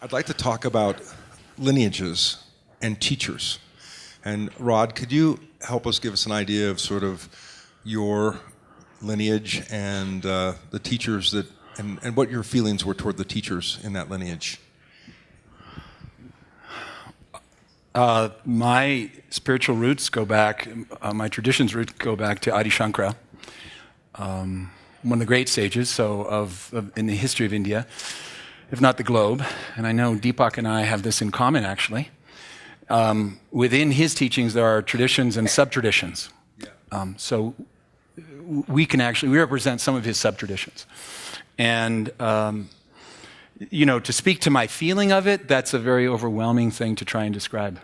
I'd like to talk about lineages and teachers. And Rod, could you help us give us an idea of sort of your lineage and the teachers that, and what your feelings were toward the teachers in that lineage? My spiritual roots go back, my tradition's roots go back to Adi Shankara, one of the great sages in the history of India, if not the globe. And I know Deepak and I have this in common, actually. Within his teachings, there are traditions and sub-traditions. So we represent some of his sub-traditions. And, to speak to my feeling of it, that's a very overwhelming thing to try and describe.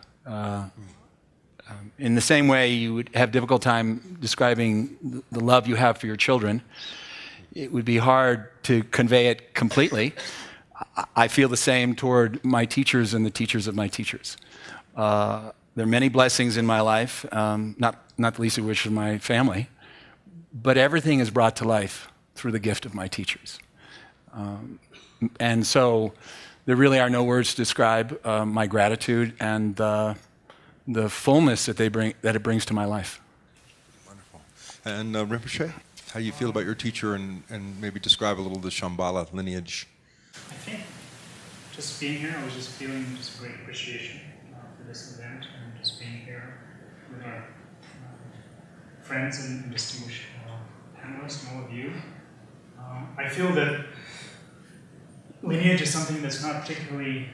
In the same way you would have difficult time describing the love you have for your children, it would be hard to convey it completely. I feel the same toward my teachers and the teachers of my teachers. There are many blessings in my life, not the least of which is my family, but everything is brought to life through the gift of my teachers. And so there really are no words to describe my gratitude and the fullness that it brings to my life. Wonderful. And Rinpoche, how do you feel about your teacher and maybe describe a little of the Shambhala lineage? I think just being here, I was just feeling just great appreciation for this event and just being here with our friends and distinguished panelists and all of you. I feel that lineage is something that's not particularly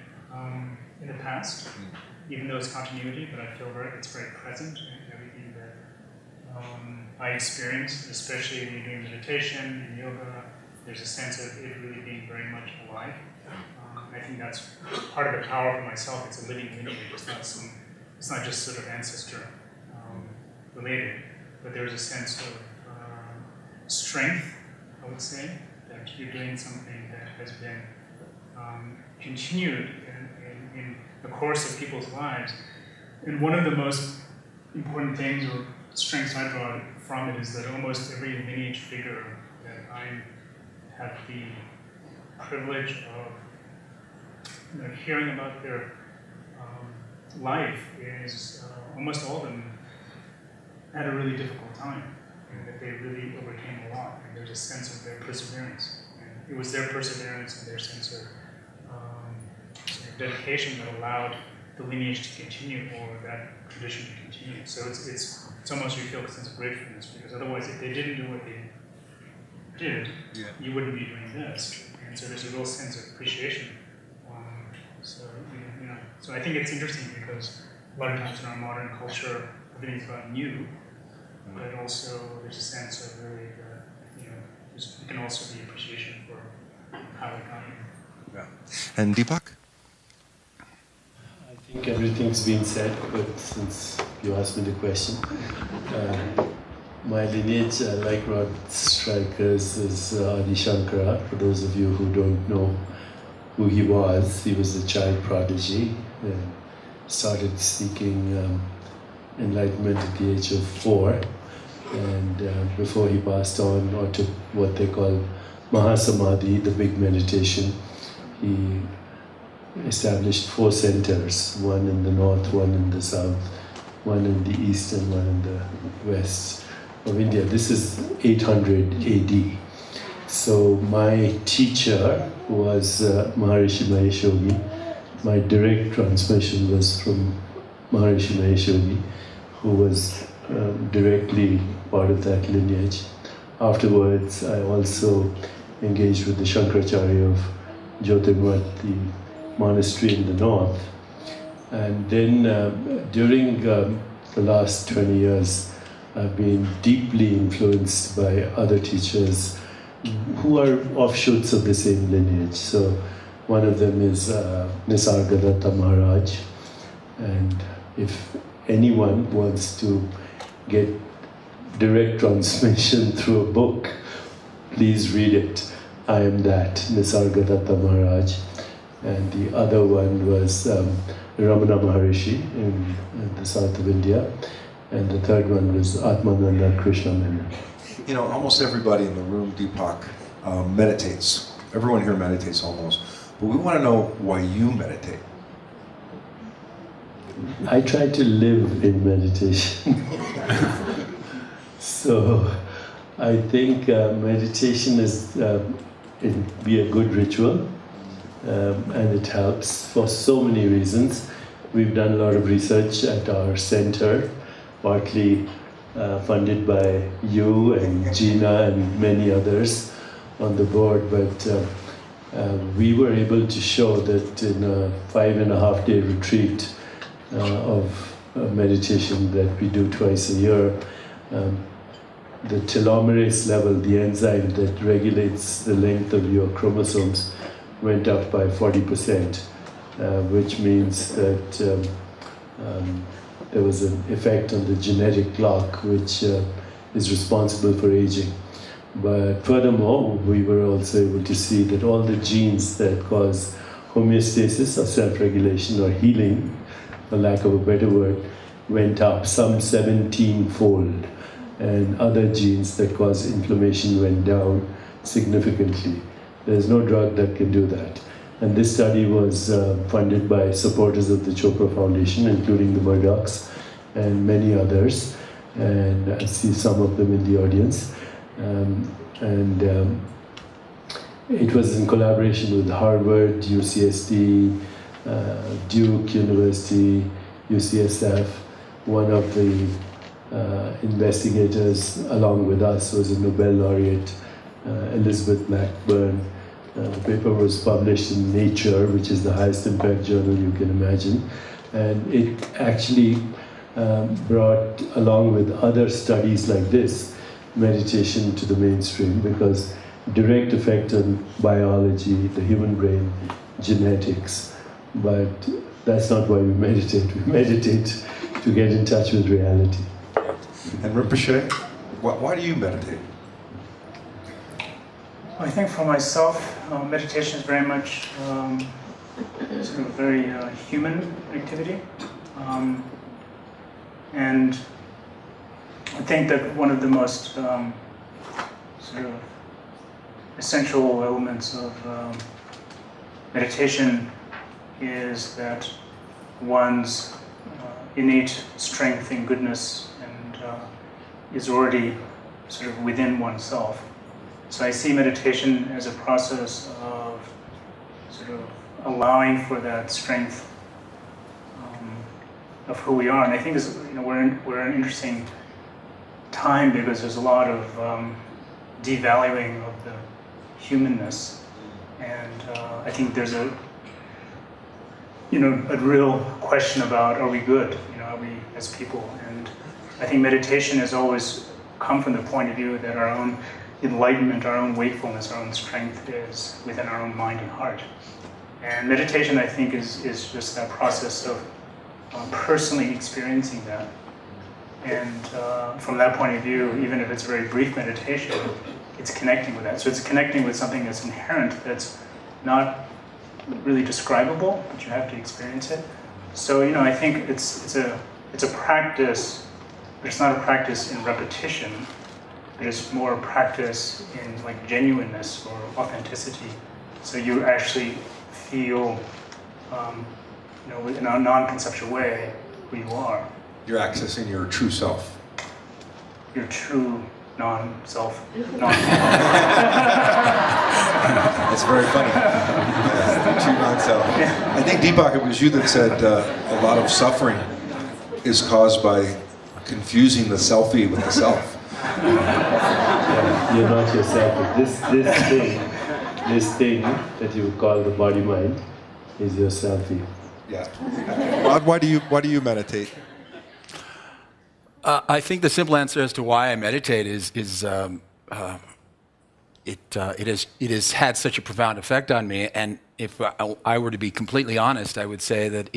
in the past, even though it's continuity, but I feel it's very present in everything that I experience, especially when you're doing meditation and yoga. There's a sense of it really being very much alive. I think that's part of the power for myself. It's a living lineage. It's not just sort of ancestor related, but there's a sense of strength, I would say, that you're doing something that has been continued in the course of people's lives. And one of the most important things or strengths I draw from it is that almost every lineage figure that I have the privilege of hearing about their life is almost all of them had a really difficult time, and that they really overcame a lot. And there's a sense of their perseverance. And it was their perseverance and their sense of dedication that allowed the lineage to continue, or that tradition to continue. So it's almost you feel a sense of gratefulness, because otherwise, if they didn't do what they did, you wouldn't be doing this. And so there's a real sense of appreciation. So I think it's interesting because a lot of times in our modern culture, everything's about new, but also there's a sense of really, it can also be appreciation for how it got here. Yeah. And Deepak? I think everything's been said, but since you asked me the question, my lineage, like Rod Stryker's, is Adi Shankara. For those of you who don't know who he was a child prodigy. Started seeking enlightenment at the age of 4. And before he passed on, or took what they call Mahasamadhi, the big meditation, he established 4 centers, one in the north, one in the south, one in the east, and one in the west of India. This is 800 AD. So my teacher was Maharishi Mahesh Yogi. My direct transmission was from Maharishi Mahesh Yogi, who was directly part of that lineage. Afterwards, I also engaged with the Shankaracharya of Jyotirmat, the monastery in the north. And then during the last 20 years, I've been deeply influenced by other teachers who are offshoots of the same lineage. So one of them is Nisargadatta Maharaj. And if anyone wants to get direct transmission through a book, please read it. I am that, Nisargadatta Maharaj. And the other one was Ramana Maharishi in the south of India. And the third one was Atmananda Krishna Menon. Almost everybody in the room, Deepak, meditates. Everyone here meditates almost. but we want to know why you meditate. I try to live in meditation. So I think meditation is it be a good ritual, and it helps for so many reasons. We've done a lot of research at our center, partly funded by you and Gina and many others on the board, but we were able to show that in a 5.5-day retreat of meditation that we do twice a year, the telomerase level, the enzyme that regulates the length of your chromosomes, went up by 40%, which means that there was an effect on the genetic clock which is responsible for aging. But furthermore, we were also able to see that all the genes that cause homeostasis or self-regulation or healing, for lack of a better word, went up some 17-fold. And other genes that cause inflammation went down significantly. There's no drug that can do that. And this study was funded by supporters of the Chopra Foundation, including the Murdochs and many others. And I see some of them in the audience. It was in collaboration with Harvard, UCSD, Duke University, UCSF. One of the investigators along with us was a Nobel laureate, Elizabeth Blackburn. The paper was published in Nature, which is the highest impact journal you can imagine. And it actually brought, along with other studies like this, meditation to the mainstream, because direct effect on biology, the human brain, genetics. But that's not why we meditate. We meditate to get in touch with reality. And Rinpoche, why do you meditate? I think for myself, meditation is very much sort of very human activity. And I think that one of the most sort of essential elements of meditation is that one's innate strength and goodness and is already sort of within oneself. So I see meditation as a process of sort of allowing for that strength of who we are. And I think this, we're in an interesting time because there's a lot of devaluing of the humanness, and I think there's a real question about, are we good? Are we as people? And I think meditation has always come from the point of view that our own enlightenment, our own wakefulness, our own strength is within our own mind and heart. And meditation, I think, is just that process of personally experiencing that. And from that point of view, even if it's a very brief meditation, it's connecting with that. So it's connecting with something that's inherent, that's not really describable, but you have to experience it. So I think it's a practice, but it's not a practice in repetition. It's more a practice in like genuineness or authenticity. So you actually feel, in a non-conceptual way, who you are. You're accessing your true self. Your true non-self. That's very funny. True non-self. I think, Deepak, it was you that said a lot of suffering is caused by confusing the selfie with the self. You're not yourself, but this thing that you would call the body-mind is your selfie. Yeah. Rod, why do you meditate? I think the simple answer as to why I meditate is it has had such a profound effect on me. And if I were to be completely honest, I would say that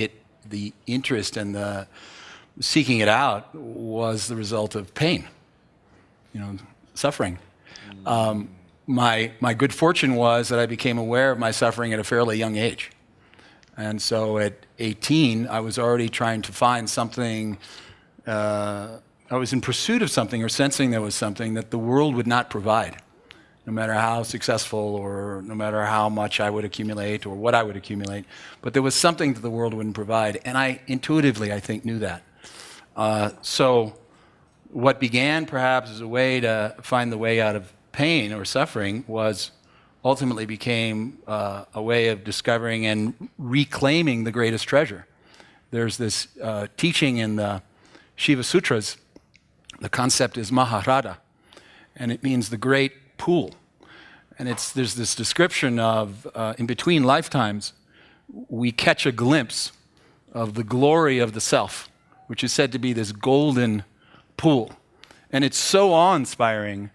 the interest and the seeking it out was the result of pain, suffering. My good fortune was that I became aware of my suffering at a fairly young age. And so at 18, I was already trying to find something, I was in pursuit of something or sensing there was something that the world would not provide. no matter how successful or no matter how much I would accumulate or what I would accumulate. But there was something that the world wouldn't provide. And I intuitively, I think, knew that. So what began perhaps as a way to find the way out of pain or suffering was ultimately became a way of discovering and reclaiming the greatest treasure. There's this teaching in the Shiva Sutras. The concept is Maharada, and it means the great pool. And there's this description of, in between lifetimes, we catch a glimpse of the glory of the self, which is said to be this golden pool. And it's so awe-inspiring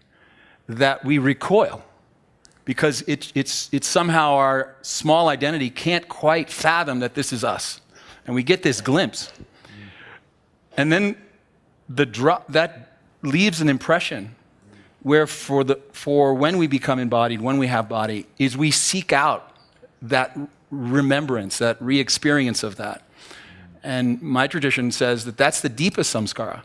that we recoil, because it's somehow our small identity can't quite fathom that this is us. And we get this glimpse. And then that leaves an impression where for when we become embodied, when we have body, is we seek out that remembrance, that re-experience of that. And my tradition says that that's the deepest samskara,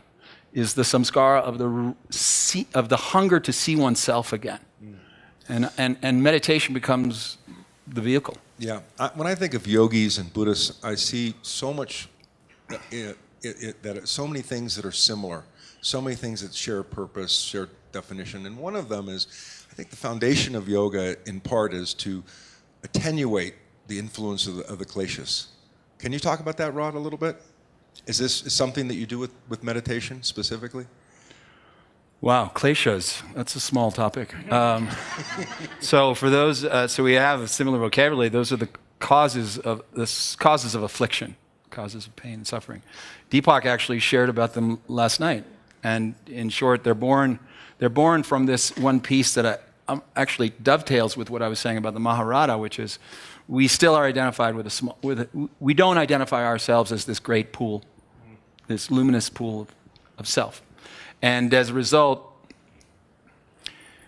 is the samskara of the hunger to see oneself again. And meditation becomes the vehicle. Yeah. When I think of yogis and Buddhists, I see so much, so many things that are similar, so many things that share purpose, share definition. And one of them is, I think the foundation of yoga in part is to attenuate the influence of the kleshas. Can you talk about that, Rod, a little bit? Is this something that you do with meditation specifically? Wow, kleshas, that's a small topic. So for those, so we have a similar vocabulary. Those are the causes of affliction, causes of pain and suffering. Deepak actually shared about them last night. And in short, they're born from this one piece that actually dovetails with what I was saying about the Maharada, which is we still are identified we don't identify ourselves as this great pool, this luminous pool of self. And as a result,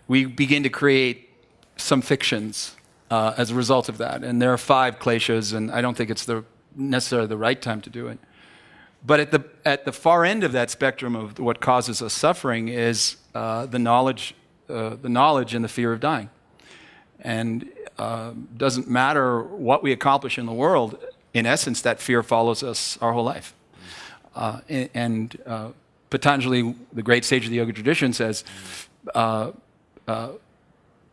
we begin to create some fictions as a result of that. And there are 5 kleshas, and I don't think it's necessarily the right time to do it. But at the far end of that spectrum of what causes us suffering is the knowledge and the fear of dying. And doesn't matter what we accomplish in the world, in essence, that fear follows us our whole life. Patanjali, the great sage of the yoga tradition, says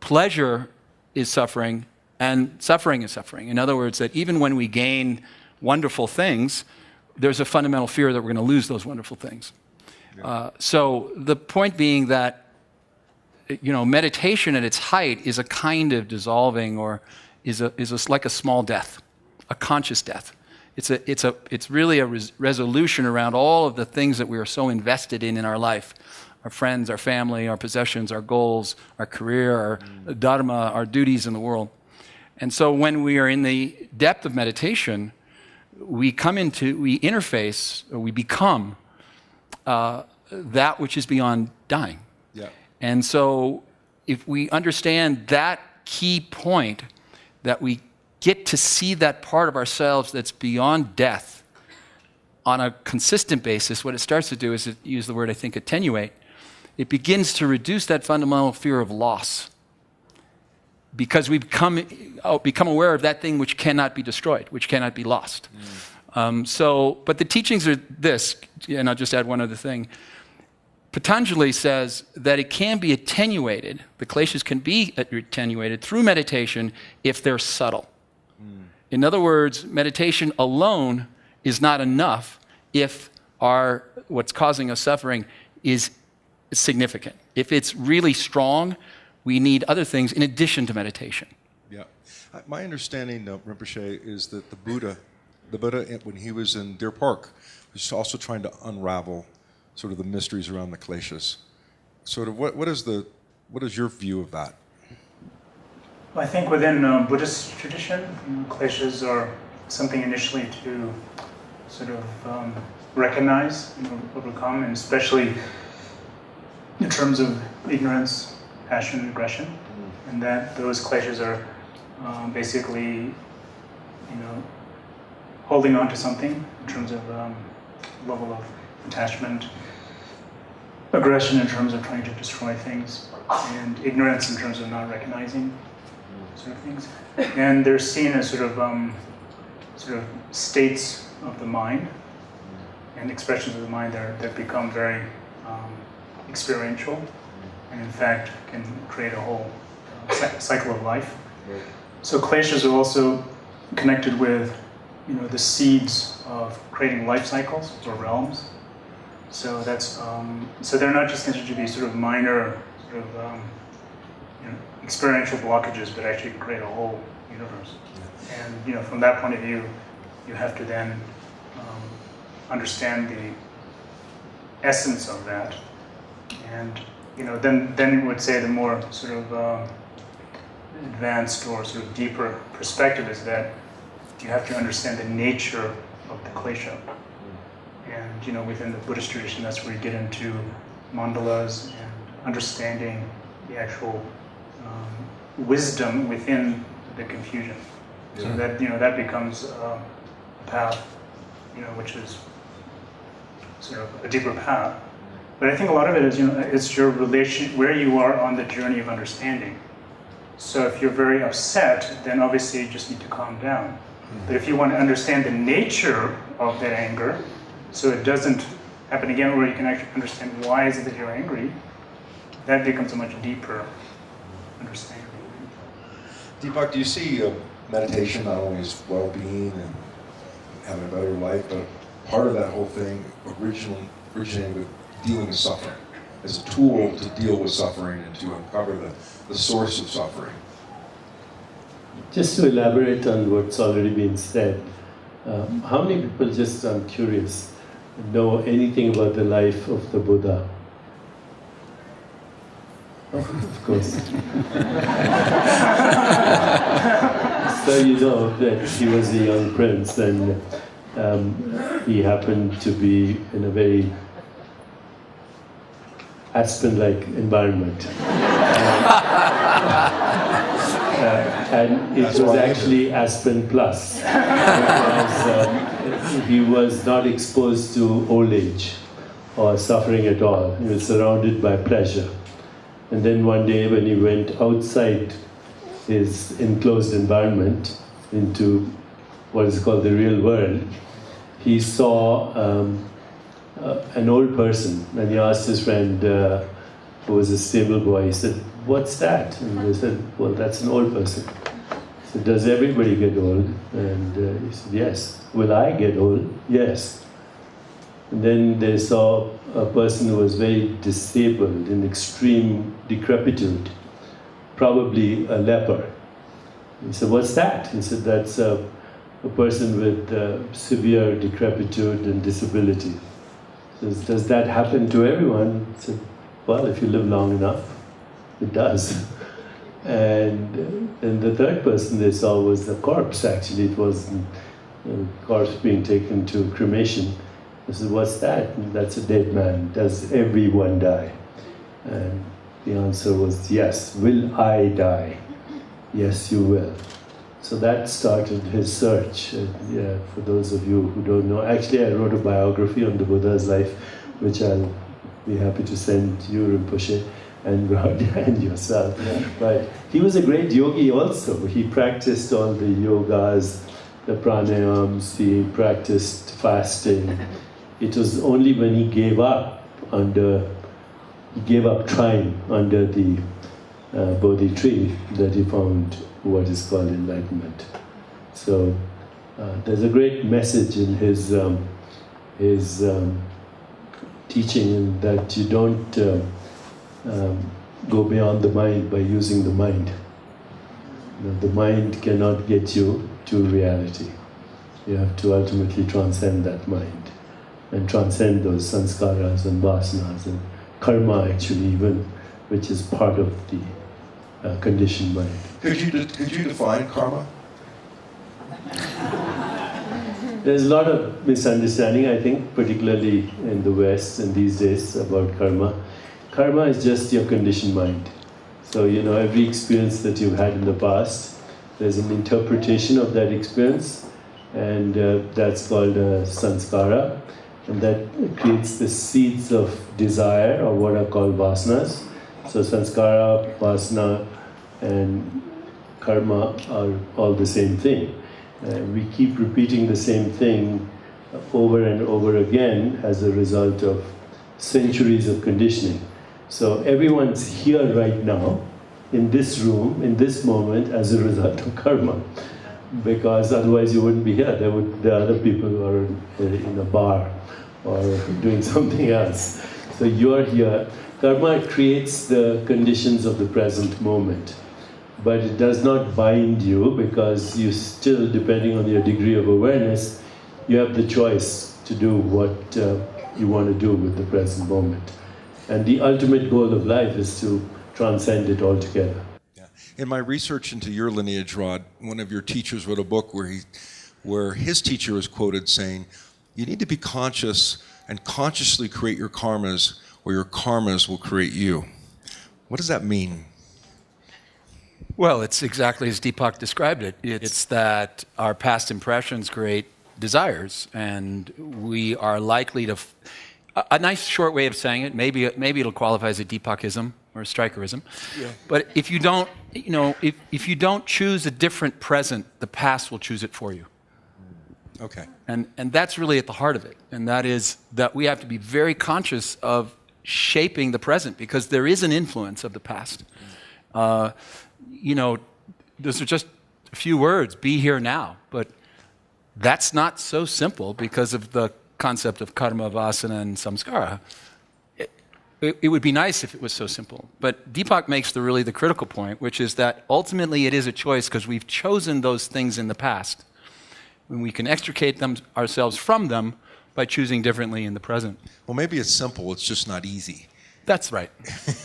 pleasure is suffering and suffering is suffering. In other words, that even when we gain wonderful things, there's a fundamental fear that we're going to lose those wonderful things. Yeah. So the point being that, meditation at its height is a kind of dissolving, or is like a small death, a conscious death. It's really a resolution around all of the things that we are so invested in our life, our friends, our family, our possessions, our goals, our career, our dharma, our duties in the world. And so when we are in the depth of meditation, we interface, or we become that which is beyond dying. Yeah. And so if we understand that key point, that we get to see that part of ourselves that's beyond death on a consistent basis, what it starts to do is, use the word, I think, attenuate. It begins to reduce that fundamental fear of loss, because we become aware of that thing which cannot be destroyed, which cannot be lost. But the teachings are this, and I'll just add one other thing. Patanjali says that it can be attenuated, the kleshas can be attenuated through meditation if they're subtle. In other words, meditation alone is not enough if what's causing us suffering is significant. If it's really strong, we need other things in addition to meditation. Yeah. My understanding of Rinpoche is that the Buddha, when he was in Deer Park, was also trying to unravel sort of the mysteries around the kleshas. Sort of what is your view of that? Well, I think within Buddhist tradition, kleshas are something initially to sort of recognize, overcome, and especially in terms of ignorance, passion, aggression, and that those kleshas are basically, holding on to something in terms of level of attachment. aggression in terms of trying to destroy things, and ignorance in terms of not recognizing sort of things. And they're seen as sort of states of the mind and expressions of the mind that become very experiential, and in fact can create a whole cycle of life. So kleshas are also connected with, the seeds of creating life cycles or realms. So that's so they're not just considered to be sort of minor, sort of experiential blockages, but actually create a whole universe. And from that point of view, you have to then understand the essence of that. And then you would say the more sort of advanced or sort of deeper perspective is that you have to understand the nature of the klesha. And within the Buddhist tradition, that's where you get into mandalas and understanding the actual wisdom within the confusion. So that that becomes a path, which is sort of a deeper path. But I think a lot of it is, it's your relation, where you are on the journey of understanding. So if you're very upset, then obviously you just need to calm down. But if you want to understand the nature of that anger, so it doesn't happen again, or you can actually understand why is it that you're angry, that becomes a much deeper understanding. Deepak, do you see meditation not only as well-being and having a better life, but part of that whole thing originated with dealing with suffering as a tool to deal with suffering and to uncover the source of suffering? Just to elaborate on what's already been said, how many people, just I'm curious, know anything about the life of the Buddha? Oh, of course. So you know that he was a young prince, and he happened to be in a very Aspen-like environment. And it was actually Aspen Plus, because he was not exposed to old age or suffering at all. He was surrounded by pleasure. And then one day when he went outside his enclosed environment into what is called the real world, he saw an old person, and he asked his friend, who was a stable boy, he said, "What's that?" And they said, "Well, that's an old person." He said, "Does everybody get old?" And he said, "Yes." "Will I get old?" "Yes." And then they saw a person who was very disabled, in extreme decrepitude, probably a leper. He said, "What's that?" He said, "That's a person with severe decrepitude and disability." He says, "Does that happen to everyone?" He said, "Well, if you live long enough, it does." And the third person they saw was the corpse, actually. It was a corpse being taken to cremation. I said, "What's that?" And "That's a dead man. Does everyone die?" And the answer was, "Yes." "Will I die?" "Yes, you will." So that started his search. Yeah, for those of you who don't know, actually I wrote a biography on the Buddha's life, which I'll be happy to send you, Rinpoche, and Rod, and yourself. Yeah. But he was a great yogi also. He practiced all the yogas, the pranayams, he practiced fasting. It was only when he gave up trying under the Bodhi tree that he found what is called enlightenment. So there's a great message in his teaching, in that you don't go beyond the mind by using the mind. The mind cannot get you to reality. You have to ultimately transcend that mind and transcend those sanskaras and vasanas and karma, actually, even, which is part of the conditioned mind. Could you define karma? There's a lot of misunderstanding, I think, particularly in the West and these days, about karma. Karma is just your conditioned mind. So, every experience that you've had in the past, there's an interpretation of that experience, and that's called a sanskara. And that creates the seeds of desire, or what are called vasanas. So sanskara, vasana, and karma are all the same thing. We keep repeating the same thing over and over again as a result of centuries of conditioning. So everyone's here right now, in this room, in this moment, as a result of karma. Because otherwise you wouldn't be here. The other people who are in a bar or doing something else. So you're here. Karma creates the conditions of the present moment. But it does not bind you, because you still, depending on your degree of awareness, you have the choice to do what you want to do with the present moment. And the ultimate goal of life is to transcend it altogether. Yeah. In my research into your lineage, Rod, one of your teachers wrote a book where his teacher was quoted saying, you need to be conscious and consciously create your karmas, or your karmas will create you. What does that mean? Well, it's exactly as Deepak described it. It's that our past impressions create desires, and we are likely to... A nice short way of saying it, maybe it'll qualify as a Deepakism or a Strykerism. Yeah. But if you don't, if you don't choose a different present, the past will choose it for you. Okay. And that's really at the heart of it. And that is that we have to be very conscious of shaping the present, because there is an influence of the past. Those are just a few words, be here now. But that's not so simple because of the concept of karma, vasana, and samskara. It would be nice if it was so simple. But Deepak makes the critical point, which is that ultimately it is a choice, because we've chosen those things in the past. When we can extricate ourselves from them by choosing differently in the present. Well, maybe it's simple, it's just not easy. That's right.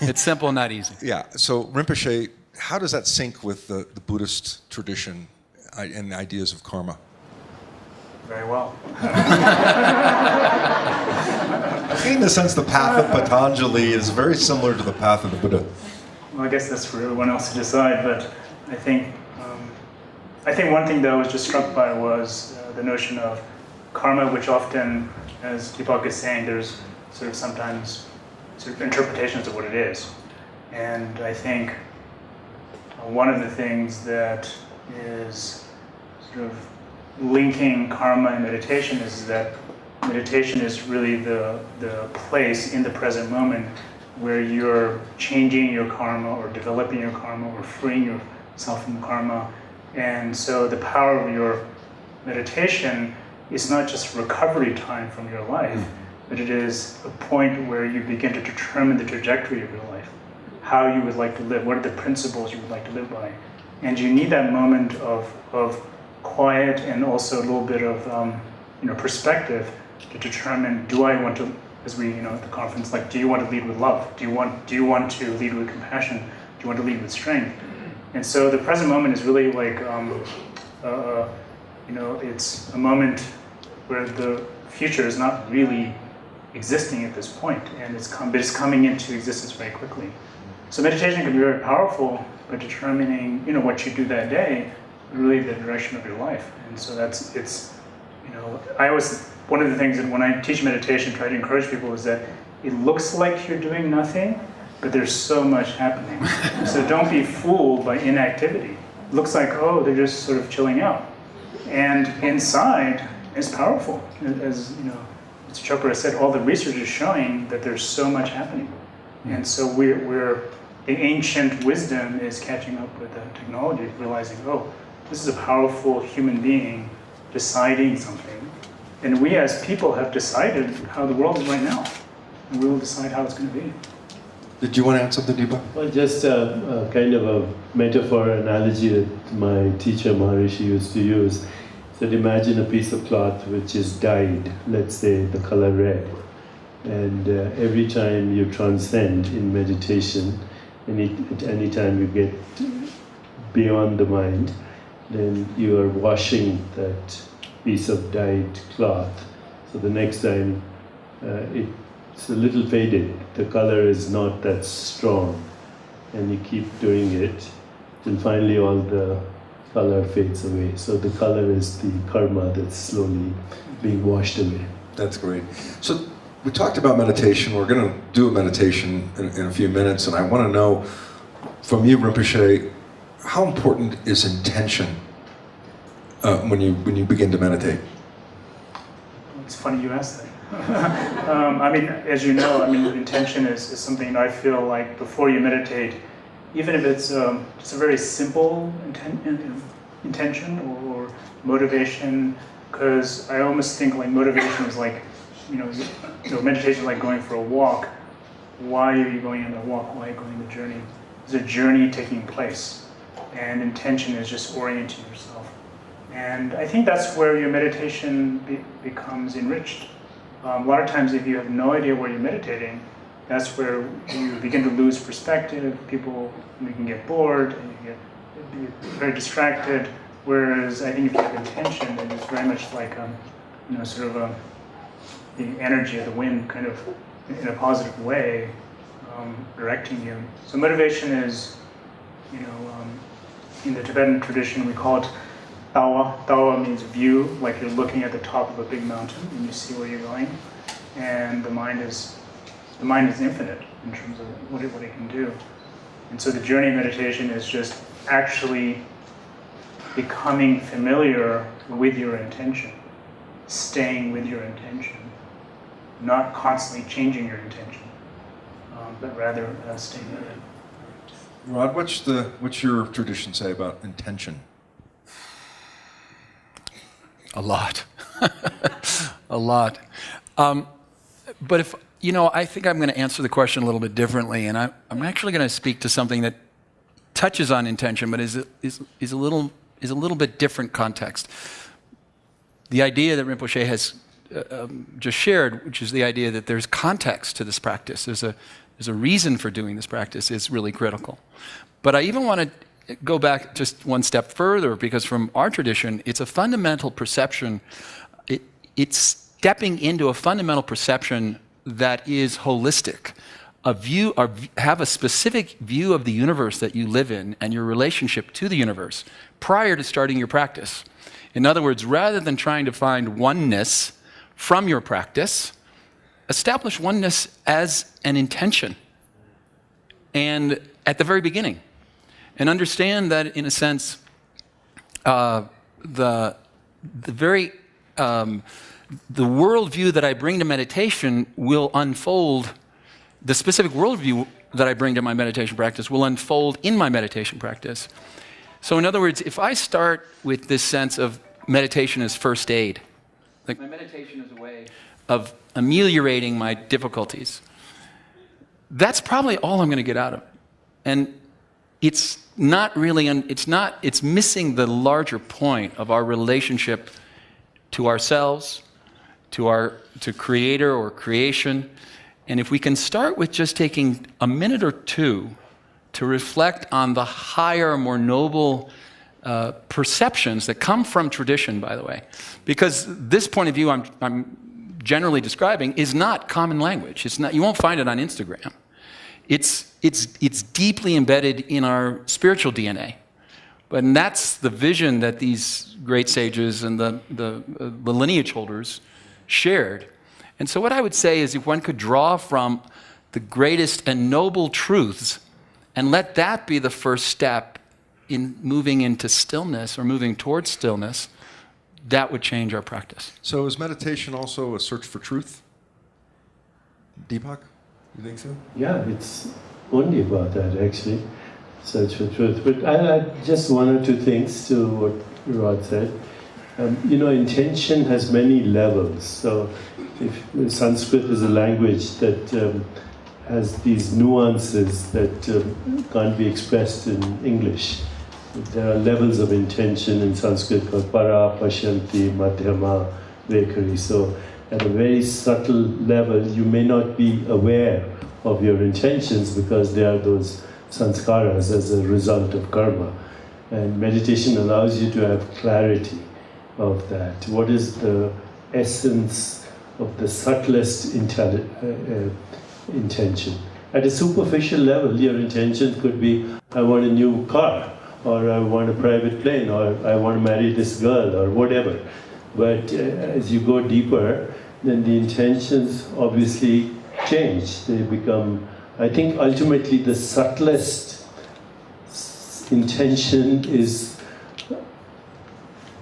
It's simple, not easy. Yeah, so Rinpoche, how does that sync with the Buddhist tradition and the ideas of karma? Very well. I think in the sense the path of Patanjali is very similar to the path of the Buddha. Well, I guess that's for everyone else to decide, but I think one thing that I was just struck by was the notion of karma, which often, as Deepak is saying, there's sort of sometimes sort of interpretations of what it is. And I think one of the things that is sort of linking karma and meditation is that meditation is really the place in the present moment where you're changing your karma or developing your karma or freeing yourself from karma. And so the power of your meditation is not just recovery time from your life, but it is a point where you begin to determine the trajectory of your life, how you would like to live, what are the principles you would like to live by. And you need that moment of quiet and also a little bit of perspective to determine, do I want to, as we at the conference, like, do you want to lead with love? Do you want to lead with compassion? Do you want to lead with strength? And so the present moment is really like it's a moment where the future is not really existing at this point, and it's coming into existence very quickly. So meditation can be very powerful by determining what you do that day, really the direction of your life. And so one of the things that when I teach meditation, try to encourage people is that it looks like you're doing nothing, but there's so much happening. So don't be fooled by inactivity. It looks like, oh, they're just sort of chilling out. And inside is powerful. As Mr. Chopra said, all the research is showing that there's so much happening. And so the ancient wisdom is catching up with the technology, realizing, oh, this is a powerful human being deciding something. And we as people have decided how the world is right now. And we will decide how it's going to be. Did you want to add something, Deepak? Well, just a kind of a metaphor analogy that my teacher Maharishi used to use. So imagine a piece of cloth which is dyed, let's say the color red. And every time you transcend in meditation, at any time you get beyond the mind, then you are washing that piece of dyed cloth. So the next time it's a little faded, the color is not that strong, and you keep doing it, and finally all the color fades away. So the color is the karma that's slowly being washed away. That's great. So we talked about meditation. We're going to do a meditation in a few minutes, and I want to know from you, Rinpoche, how important is intention when you begin to meditate? It's funny you asked that. I mean, as you know, intention is something I feel like before you meditate, even if it's just a very simple intention or motivation, because I almost think like motivation is like, meditation is like going for a walk. Why are you going on the walk? Why are you going on the journey? There's a journey taking place, and intention is just orienting yourself. And I think that's where your meditation becomes enriched. A lot of times if you have no idea where you're meditating, that's where you begin to lose perspective. You can get bored, and you get very distracted. Whereas I think if you have intention, then it's very much like, the energy of the wind kind of in a positive way, directing you. So motivation is, in the Tibetan tradition, we call it Dawa. Dawa means view, like you're looking at the top of a big mountain and you see where you're going. And the mind is infinite in terms of what it can do. And so the journey of meditation is just actually becoming familiar with your intention, staying with your intention, not constantly changing your intention, but rather staying with it. Rod, what's your tradition say about intention? A lot. A lot. But if, I think I'm going to answer the question a little bit differently, and I'm actually going to speak to something that touches on intention, but is a little bit different context. The idea that Rinpoche has just shared, which is the idea that there's context to this practice, there's a reason for doing this practice, is really critical. But I even want to go back just one step further, because from our tradition, it's a fundamental perception. It's stepping into a fundamental perception that is holistic. Have a specific view of the universe that you live in and your relationship to the universe prior to starting your practice. In other words, rather than trying to find oneness from your practice, establish oneness as an intention and at the very beginning. And understand that, in a sense, the worldview that I bring to meditation will unfold. The specific worldview that I bring to my meditation practice will unfold in my meditation practice. So, in other words, if I start with this sense of meditation as first aid, like my meditation is a way of ameliorating my difficulties, that's probably all I'm going to get out of it. And it's not really, it's missing the larger point of our relationship to ourselves, to creator or creation. And if we can start with just taking a minute or two to reflect on the higher, more noble perceptions that come from tradition, by the way, because this point of view I'm generally describing is not common language. It's not. You won't find it on Instagram. It's deeply embedded in our spiritual DNA. And that's the vision that these great sages and the lineage holders shared. And so what I would say is, if one could draw from the greatest and noble truths and let that be the first step in moving into stillness or moving towards stillness, that would change our practice. So is meditation also a search for truth? Deepak, you think so? Yeah, it's only about that, actually, search for truth. But I add just one or two things to what Rod said. Intention has many levels. So if Sanskrit is a language that has these nuances that can't be expressed in English. There are levels of intention in Sanskrit called para, pashanti, madhyama, vaikari. So at a very subtle level, you may not be aware of your intentions because they are those sanskaras as a result of karma. And meditation allows you to have clarity of that. What is the essence of the subtlest intention? At a superficial level, your intention could be, I want a new car, or I want a private plane, or I want to marry this girl, or whatever. But as you go deeper, then the intentions obviously change. They become, I think ultimately the subtlest intention is,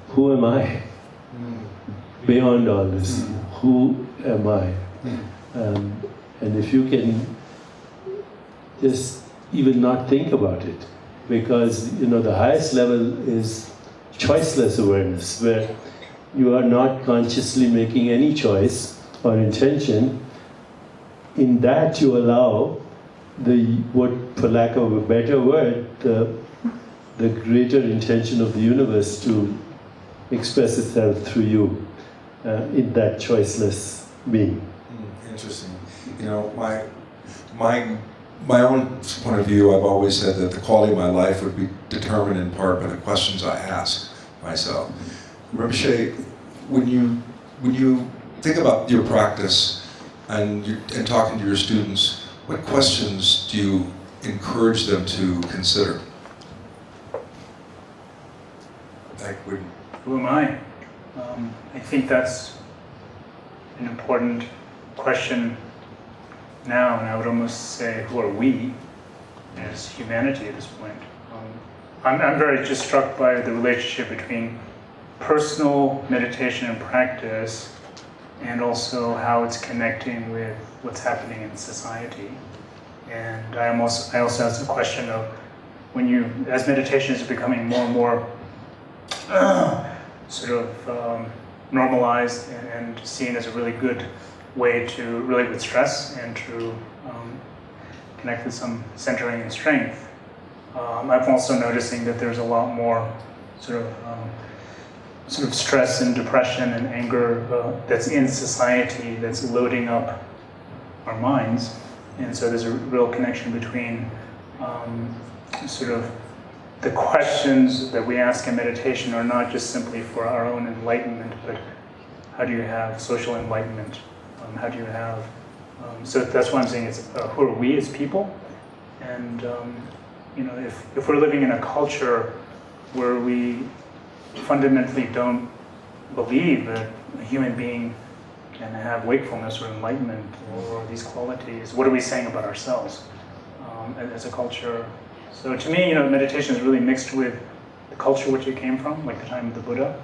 who am I? Beyond all this, who am I? And if you can just even not think about it, because the highest level is choiceless awareness, where you are not consciously making any choice or intention. In that you allow what, for lack of a better word, the greater intention of the universe to express itself through you in that choiceless being. Interesting. My own point of view, I've always said that the quality of my life would be determined in part by the questions I ask myself. Rinpoche, when you think about your practice and talking to your students, what questions do you encourage them to consider? Who am I? I think that's an important question now, and I would almost say, who are we as humanity at this point? I'm very just struck by the relationship between personal meditation and practice, and also how it's connecting with what's happening in society. And I also ask the question of, as meditation is becoming more and more normalized and seen as a really good way to relate with stress and to connect with some centering and strength. I'm also noticing that there's a lot more sort of stress and depression and anger that's in society that's loading up our minds, and so there's a real connection between the questions that we ask in meditation are not just simply for our own enlightenment, but how do you have social enlightenment? How do you have... so that's why I'm saying it's who are we as people? And if we're living in a culture where we fundamentally don't believe that a human being can have wakefulness or enlightenment or these qualities, what are we saying about ourselves as a culture? So to me, meditation is really mixed with the culture which it came from, like the time of the Buddha.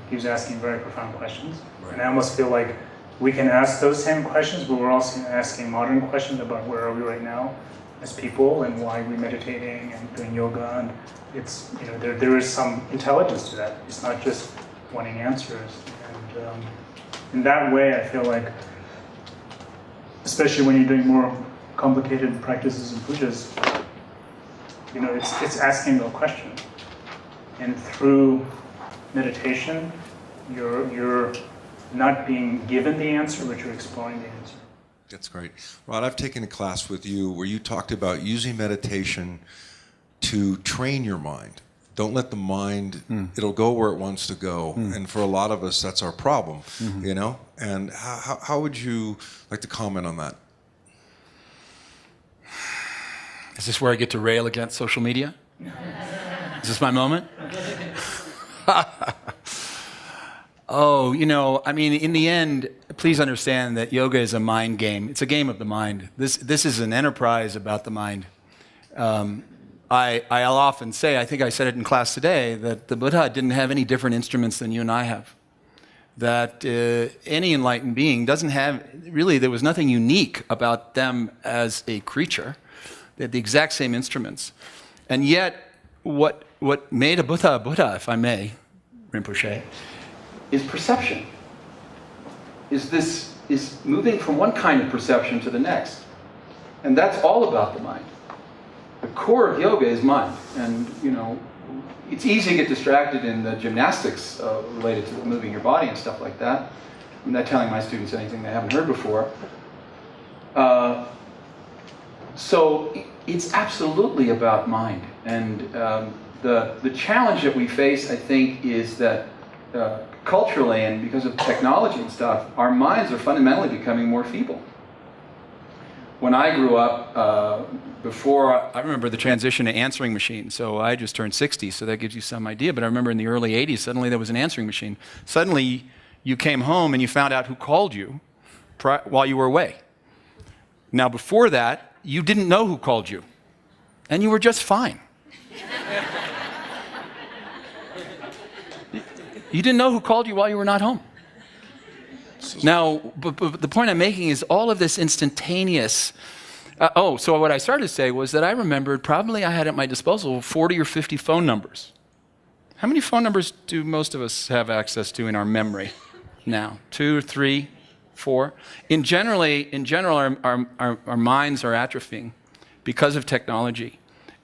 He was asking very profound questions. Right. And I almost feel like we can ask those same questions, but we're also asking modern questions about where are we right now as people and why we're meditating and doing yoga. And it's, there is some intelligence to that. It's not just wanting answers. And in that way, I feel like, especially when you're doing more complicated practices and pujas, it's asking the question. And through meditation, you're not being given the answer, but you're exploring the answer. That's great. Rod, I've taken a class with you where you talked about using meditation to train your mind. Don't let the mind, it'll go where it wants to go. And for a lot of us, that's our problem, And how would you like to comment on that? Is this where I get to rail against social media? Is this my moment? Oh, in the end, please understand that yoga is a mind game. It's a game of the mind. This is an enterprise about the mind. I'll often say, I think I said it in class today, that the Buddha didn't have any different instruments than you and I have. That any enlightened being doesn't have, really, there was nothing unique about them as a creature. They had the exact same instruments. And yet, what made a Buddha, if I may, Rinpoche, is perception. Is moving from one kind of perception to the next. And that's all about the mind. The core of yoga is mind. And, it's easy to get distracted in the gymnastics related to moving your body and stuff like that. I'm not telling my students anything they haven't heard before. So it's absolutely about mind. And the challenge that we face, I think, is that culturally and because of technology and stuff, our minds are fundamentally becoming more feeble. When I grew up, I remember the transition to answering machines. So I just turned 60, so that gives you some idea. But I remember in the early 80s, suddenly there was an answering machine. Suddenly, you came home and you found out who called you while you were away. Now, before that, you didn't know who called you, and you were just fine. You didn't know who called you while you were not home. Now, but the point I'm making is all of this instantaneous. So what I started to say was that I remembered probably I had at my disposal 40 or 50 phone numbers. How many phone numbers do most of us have access to in our memory now? 2, 3, 4? In general, our minds are atrophying because of technology.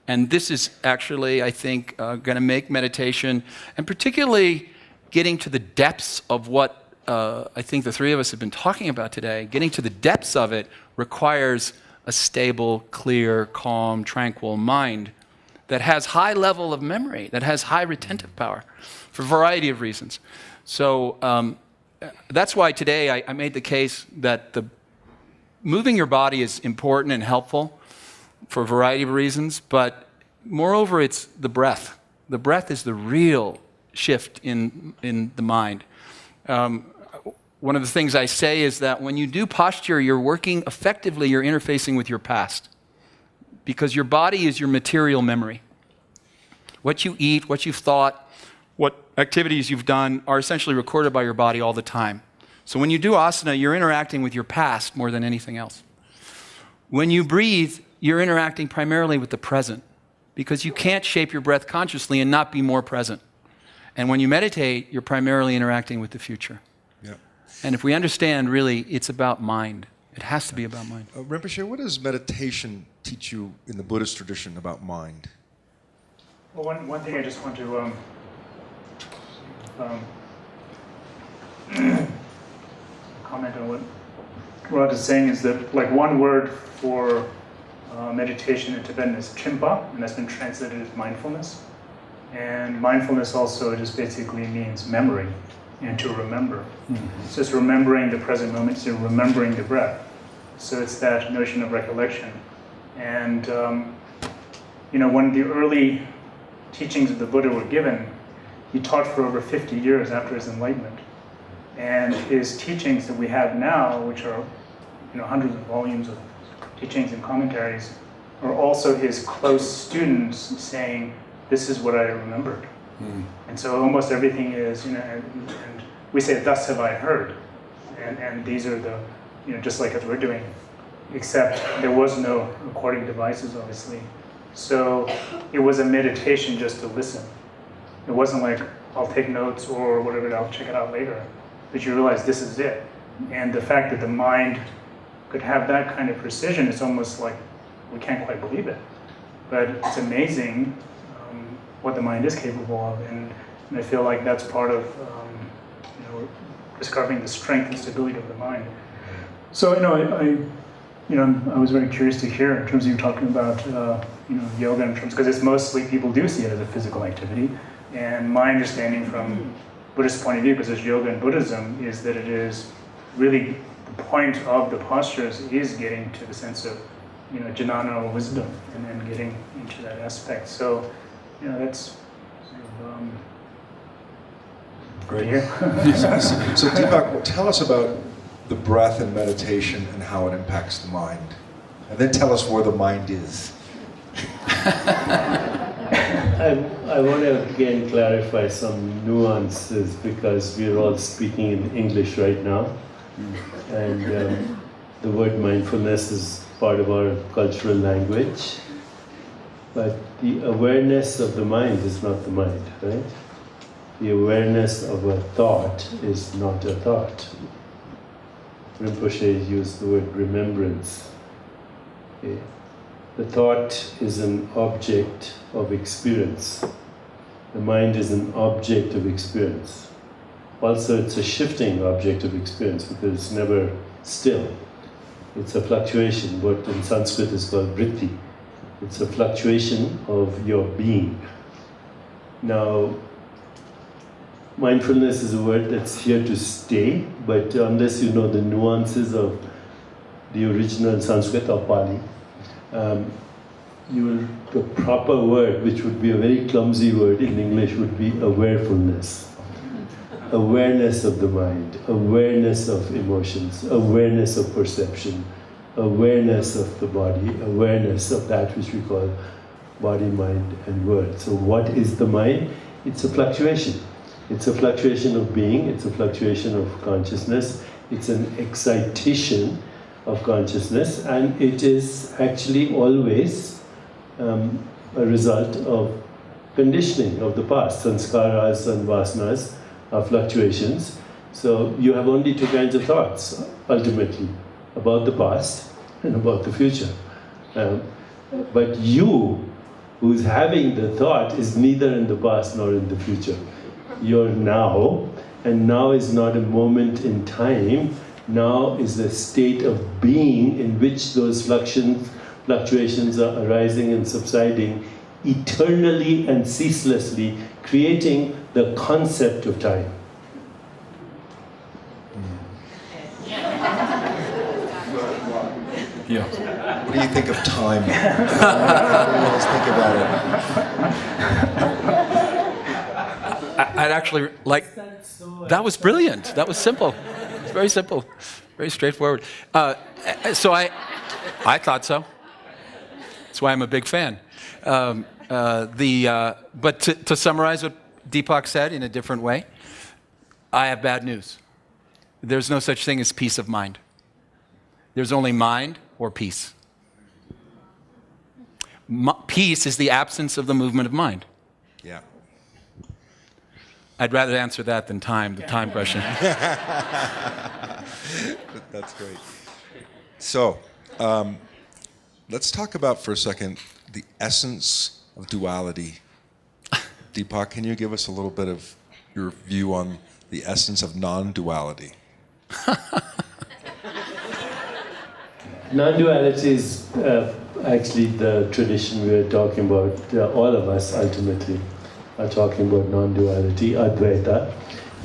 And this is actually, I think, going to make meditation, and particularly getting to the depths of what I think the three of us have been talking about today, getting to the depths of it requires a stable, clear, calm, tranquil mind that has high level of memory, that has high retentive power for a variety of reasons. So that's why today I made the case that moving your body is important and helpful for a variety of reasons, but moreover, it's the breath. The breath is the real shift in the mind. One of the things I say is that when you do posture, you're working effectively, you're interfacing with your past, because your body is your material memory. What you eat, what you've thought, what activities you've done are essentially recorded by your body all the time. So when you do asana, you're interacting with your past more than anything else. When you breathe, you're interacting primarily with the present, because you can't shape your breath consciously and not be more present. And when you meditate, you're primarily interacting with the future. Yeah. And if we understand, really, it's about mind. It has to be about mind. Rinpoche, what does meditation teach you in the Buddhist tradition about mind? Well, one thing I just want to comment on what Rod is saying is that, like, one word for meditation in Tibetan is chimpa, and that's been translated as mindfulness. And mindfulness also just basically means memory and to remember. Mm-hmm. So it's remembering the present moment, so remembering the breath. So it's that notion of recollection. And, when the early teachings of the Buddha were given, he taught for over 50 years after his enlightenment. And his teachings that we have now, which are hundreds of volumes of teachings and commentaries, are also his close students saying, this is what I remembered. And so almost everything is, and we say, thus have I heard. And these are the, just like as we're doing, except there was no recording devices, obviously. So it was a meditation just to listen. It wasn't like, I'll take notes or whatever, I'll check it out later. But you realize this is it. And the fact that the mind could have that kind of precision, it's almost like we can't quite believe it. But it's amazing what the mind is capable of, and I feel like that's part of discovering the strength and stability of the mind. So I was very curious to hear in terms of you talking about yoga in terms, because it's mostly people do see it as a physical activity, and my understanding from Buddhist point of view, because there's yoga in Buddhism, is that it is really the point of the postures is getting to the sense of jnana or wisdom, and then getting into that aspect. So that's sort of great. Yeah. So Deepak, tell us about the breath and meditation and how it impacts the mind. And then tell us where the mind is. I want to again clarify some nuances, because we're all speaking in English right now. And the word mindfulness is part of our cultural language. But the awareness of the mind is not the mind, right? The awareness of a thought is not a thought. Rinpoche used the word remembrance. Okay. The thought is an object of experience. The mind is an object of experience. Also, it's a shifting object of experience, because it's never still. It's a fluctuation, what in Sanskrit is called vritti. It's a fluctuation of your being. Now, mindfulness is a word that's here to stay, but unless you know the nuances of the original Sanskrit or Pali, the proper word, which would be a very clumsy word in English, would be awarefulness. awareness of the mind, awareness of emotions, awareness of perception, awareness of the body, awareness of that which we call body, mind, and world. So what is the mind? It's a fluctuation. It's a fluctuation of being, it's a fluctuation of consciousness, it's an excitation of consciousness, and it is actually always a result of conditioning of the past. Sanskaras and vasanas are fluctuations. So you have only two kinds of thoughts, ultimately, about the past and about the future. But you, who's having the thought, is neither in the past nor in the future. You're now, and now is not a moment in time. Now is a state of being in which those fluctuations are arising and subsiding eternally and ceaselessly, creating the concept of time. Yeah. What do you think of time? How do you guys think about it? I'd actually like. That was brilliant. That was simple. It's very simple, very straightforward. So I thought so. That's why I'm a big fan. But to summarize what Deepak said in a different way, I have bad news. There's no such thing as peace of mind. There's only mind or peace. Peace is the absence of the movement of mind. Yeah. I'd rather answer that than time, the time question. That's great. So, let's talk about for a second the essence of duality. Deepak, can you give us a little bit of your view on the essence of non-duality? Non-duality is actually the tradition we are talking about. All of us ultimately are talking about non-duality, Advaita,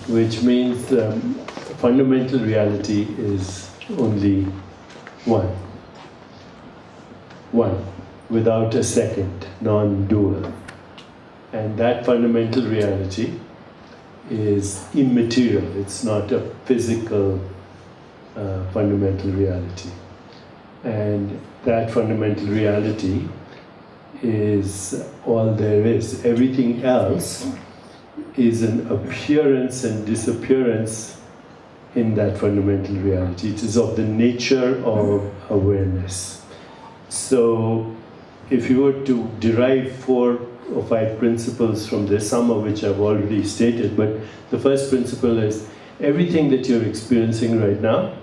which means fundamental reality is only one. One, without a second, non-dual. And that fundamental reality is immaterial. It's not a physical fundamental reality. And that fundamental reality is all there is. Everything else is an appearance and disappearance in that fundamental reality. It is of the nature of awareness. So if you were to derive 4 or 5 principles from this, some of which I've already stated, but the first principle is everything that you're experiencing right now,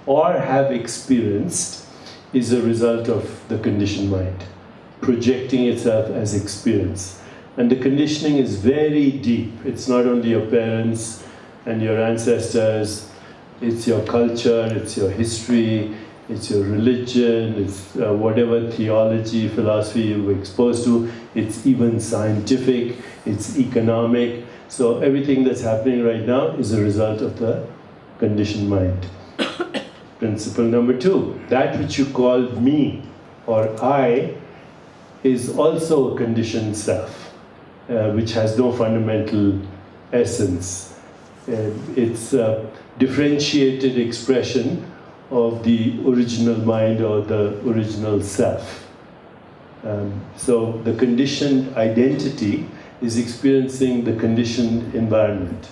or have experienced, is a result of the conditioned mind, projecting itself as experience. And the conditioning is very deep. It's not only your parents and your ancestors, it's your culture, it's your history, it's your religion, it's whatever theology, philosophy you were exposed to, it's even scientific, it's economic. So everything that's happening right now is a result of the conditioned mind. Principle number 2, that which you call me or I is also a conditioned self, which has no fundamental essence. It's a differentiated expression of the original mind or the original self. So the conditioned identity is experiencing the conditioned environment.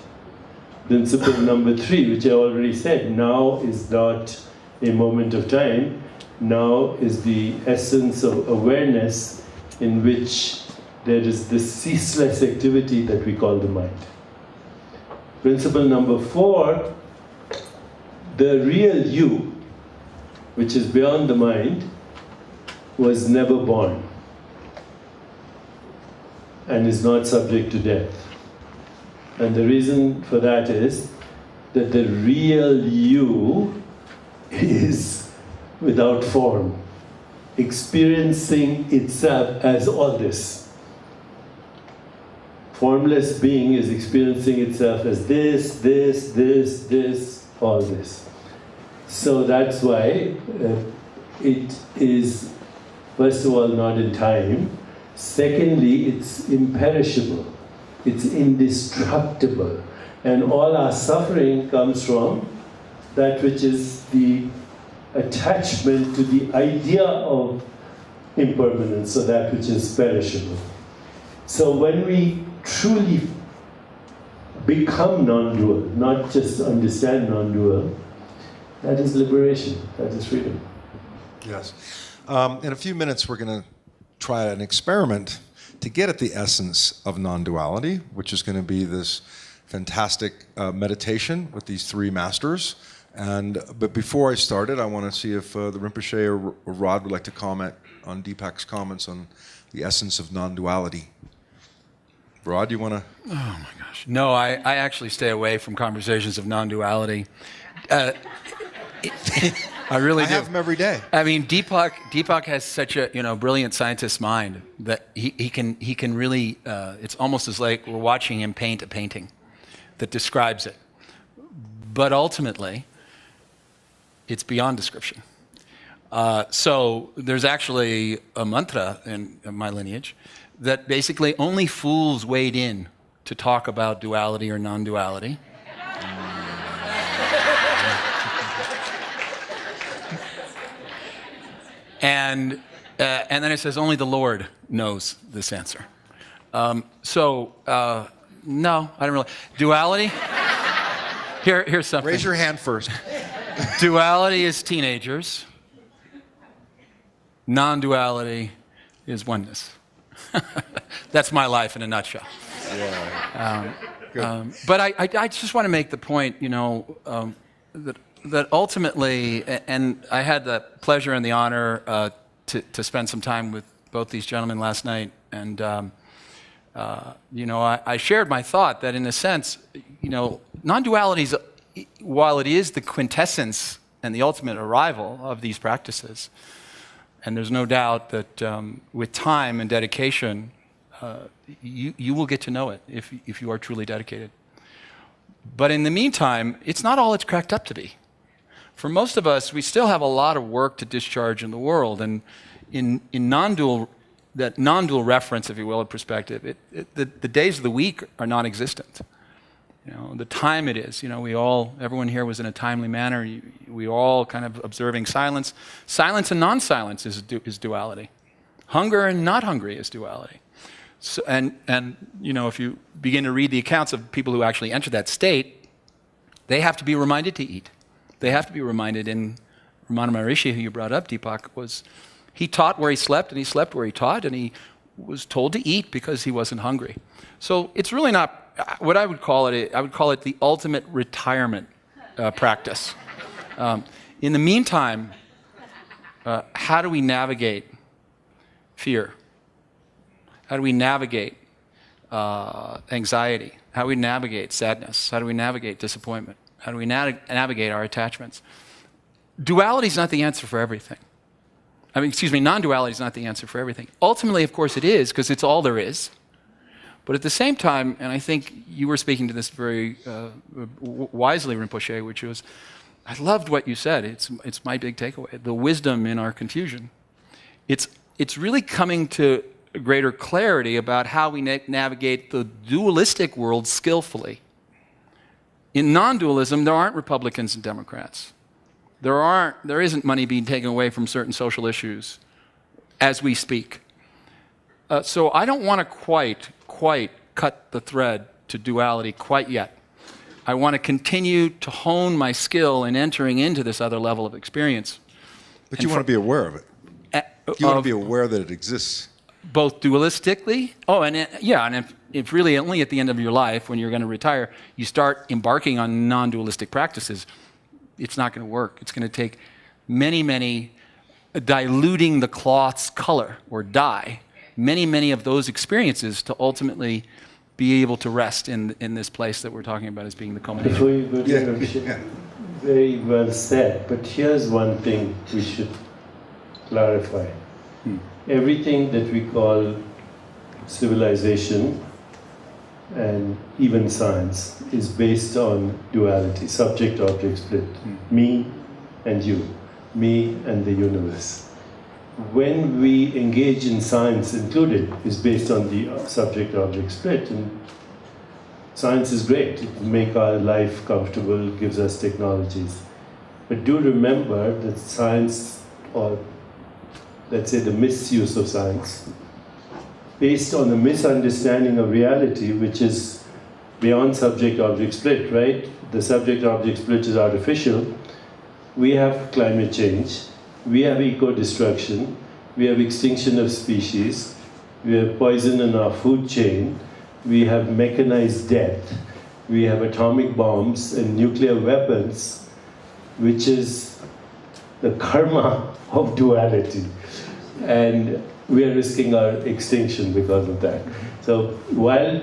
Principle number 3, which I already said, now is not a moment of time. Now is the essence of awareness in which there is this ceaseless activity that we call the mind. Principle number 4, the real you, which is beyond the mind, was never born and is not subject to death. And the reason for that is that the real you is without form, experiencing itself as all this. Formless being is experiencing itself as this, all this. So that's why it is, first of all, not in time. Secondly, it's imperishable. It's indestructible. And all our suffering comes from that which is the attachment to the idea of impermanence, or that which is perishable. So when we truly become non-dual, not just understand non-dual, that is liberation, that is freedom. Yes. In a few minutes, we're going to try an experiment to get at the essence of non-duality, which is going to be this fantastic meditation with these three masters. But before I started, I want to see if the Rinpoche or Rod would like to comment on Deepak's comments on the essence of non-duality. Rod, you want to? Oh my gosh. No, I actually stay away from conversations of non-duality. I really do. I have them every day. I mean, Deepak has such a brilliant scientist's mind that he can really. It's almost as like we're watching him paint a painting that describes it. But ultimately, it's beyond description. So there's actually a mantra in my lineage that basically only fools wade in to talk about duality or non-duality. And then it says only the Lord knows this answer. No, I don't really. Duality? Here's something. Raise your hand first. Duality is teenagers. Non-duality is oneness. That's my life in a nutshell. Yeah. But I just want to make the point, that ultimately, and I had the pleasure and the honor to spend some time with both these gentlemen last night, and I shared my thought that in a sense, non-duality is, while it is the quintessence and the ultimate arrival of these practices, and there's no doubt that with time and dedication, you will get to know it if you are truly dedicated. But in the meantime, it's not all it's cracked up to be. For most of us, we still have a lot of work to discharge in the world, and in non-dual, that non-dual reference, if you will, of perspective, the days of the week are non-existent. The time it is, everyone here was in a timely manner. We all kind of observing silence. Silence and non-silence is duality. Hunger and not hungry is duality. So, and if you begin to read the accounts of people who actually enter that state, they have to be reminded to eat. They have to be reminded. And Ramana Maharishi, who you brought up, Deepak, he taught where he slept, and he slept where he taught, and he was told to eat because he wasn't hungry. So it's really not what I would call it. I would call it the ultimate retirement practice. In the meantime, how do we navigate fear? How do we navigate anxiety? How do we navigate sadness? How do we navigate disappointment? How do we navigate our attachments? Duality is not the answer for everything. Non-duality is not the answer for everything. Ultimately, of course, it is, because it's all there is. But at the same time, and I think you were speaking to this very wisely, Rinpoche, which was, I loved what you said. It's my big takeaway. The wisdom in our confusion. It's really coming to greater clarity about how we navigate the dualistic world skillfully. In non-dualism, there aren't Republicans and Democrats. There isn't money being taken away from certain social issues as we speak. So I don't want to quite cut the thread to duality quite yet. I want to continue to hone my skill in entering into this other level of experience. But you want to be aware of it. You want to be aware that it exists. Both dualistically, and if really only at the end of your life, when you're going to retire, you start embarking on non-dualistic practices, it's not going to work. It's going to take many diluting the cloth's color or dye, many of those experiences to ultimately be able to rest in this place that we're talking about as being the culmination. Before you go to very well said, but here's one thing we should clarify. Everything that we call civilization and even science is based on duality, subject-object split. Me and you, me and the universe. When we engage in science included, is based on the subject-object split, and Science is great. It makes our life comfortable, gives us technologies. But do remember that science, or let's say the misuse of science, based on a misunderstanding of reality, which is beyond subject-object split, right? The subject-object split is artificial. We have climate change, we have eco-destruction, we have extinction of species, we have poison in our food chain, we have mechanized death, we have atomic bombs and nuclear weapons, which is the karma of duality. And we are risking our extinction because of that. So while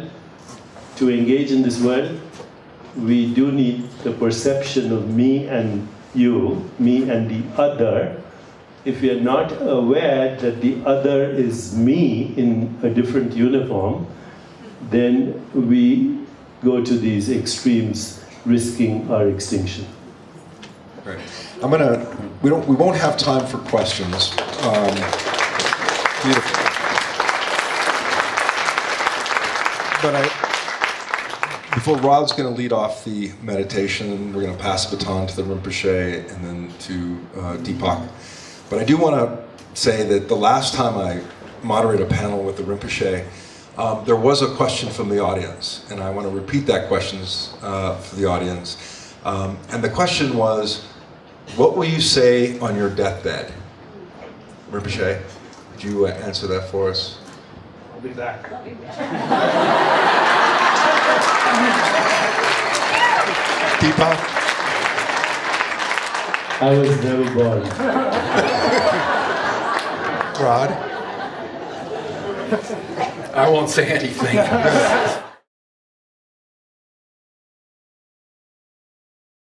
to engage in this world, we do need the perception of me and you, me and the other. If we are not aware that the other is me in a different uniform, then we go to these extremes, risking our extinction. Great. We won't have time for questions. Beautiful. But before Rod's going to lead off the meditation, we're going to pass the baton to the Rinpoche and then to Deepak. But I do want to say that the last time I moderated a panel with the Rinpoche, there was a question from the audience, and I want to repeat that question for the audience. And the question was, what will you say on your deathbed? Rinpoche, would you answer that for us? I'll be back. Deepak? I was never born. Rod? I won't say anything.